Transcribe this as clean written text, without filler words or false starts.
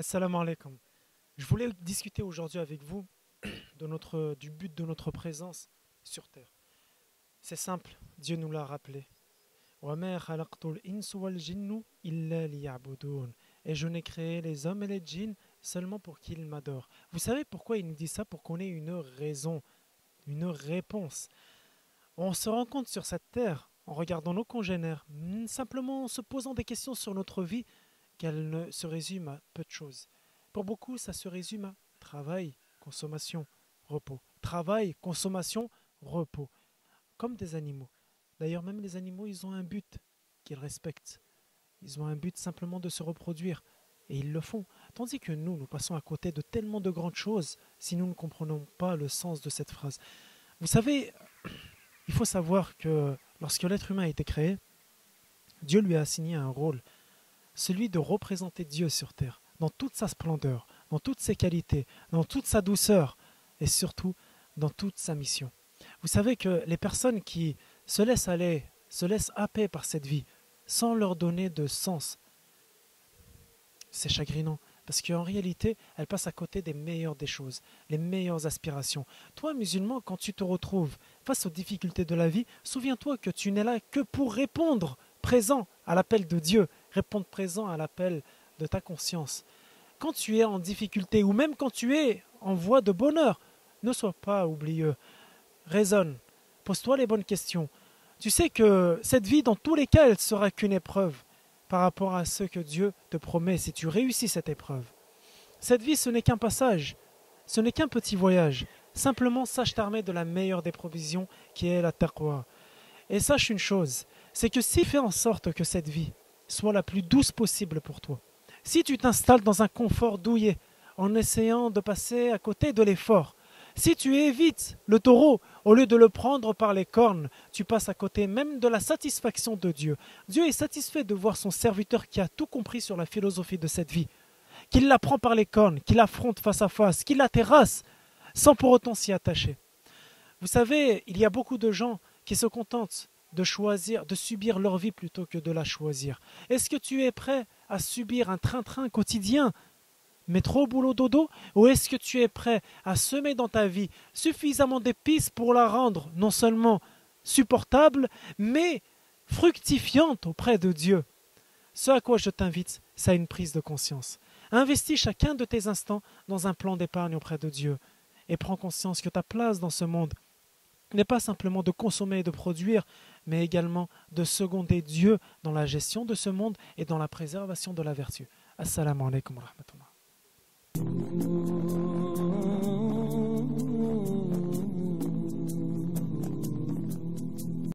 Assalamu alaikum. Je voulais discuter aujourd'hui avec vous du but de notre présence sur terre. C'est simple, Dieu nous l'a rappelé. وَمَا خَلَقْتُ الْإِنسَ وَالْجِنَّ إِلَّا لِيَعْبُدُونِ. Et je n'ai créé les hommes et les djinns seulement pour qu'ils m'adorent. Vous savez pourquoi il nous dit ça? Pour qu'on ait une raison, une réponse. On se rend compte sur cette terre, en regardant nos congénères, simplement en se posant des questions sur notre vie, qu'elle ne se résume à peu de choses. Pour beaucoup, ça se résume à travail, consommation, repos. Travail, consommation, repos. Comme des animaux. D'ailleurs, même les animaux, ils ont un but qu'ils respectent. Ils ont un but simplement de se reproduire. Et ils le font. Tandis que nous passons à côté de tellement de grandes choses si nous ne comprenons pas le sens de cette phrase. Vous savez, il faut savoir que lorsque l'être humain a été créé, Dieu lui a assigné un rôle, celui de représenter Dieu sur terre, dans toute sa splendeur, dans toutes ses qualités, dans toute sa douceur et surtout dans toute sa mission. Vous savez que les personnes qui se laissent aller, se laissent happer par cette vie, sans leur donner de sens, c'est chagrinant. Parce qu'en réalité, elles passent à côté des meilleures des choses, les meilleures aspirations. Toi, musulman, quand tu te retrouves face aux difficultés de la vie, souviens-toi que tu n'es là que pour répondre présent à l'appel de Dieu, répondre présent à l'appel de ta conscience. Quand tu es en difficulté ou même quand tu es en voie de bonheur, ne sois pas oublieux. Raisonne, pose-toi les bonnes questions. Tu sais que cette vie, dans tous les cas, elle sera qu'une épreuve par rapport à ce que Dieu te promet si tu réussis cette épreuve. Cette vie, ce n'est qu'un passage, ce n'est qu'un petit voyage. Simplement, sache t'armer de la meilleure des provisions qui est la taqwa. Et sache une chose, c'est que si tu fais en sorte que cette vie soit la plus douce possible pour toi, si tu t'installes dans un confort douillet en essayant de passer à côté de l'effort, si tu évites le taureau, au lieu de le prendre par les cornes, tu passes à côté même de la satisfaction de Dieu. Dieu est satisfait de voir son serviteur qui a tout compris sur la philosophie de cette vie, qu'il la prend par les cornes, qu'il l'affronte face à face, qu'il la terrasse, sans pour autant s'y attacher. Vous savez, il y a beaucoup de gens qui se contentent de choisir, de subir leur vie plutôt que de la choisir. Est-ce que tu es prêt à subir un train-train quotidien, métro, boulot, dodo, ou est-ce que tu es prêt à semer dans ta vie suffisamment d'épices pour la rendre non seulement supportable, mais fructifiante auprès de Dieu? Ce à quoi je t'invite, c'est une prise de conscience. Investis chacun de tes instants dans un plan d'épargne auprès de Dieu et prends conscience que ta place dans ce monde n'est pas simplement de consommer et de produire, mais également de seconder Dieu dans la gestion de ce monde et dans la préservation de la vertu. Assalamu alaikum wa rahmatullah.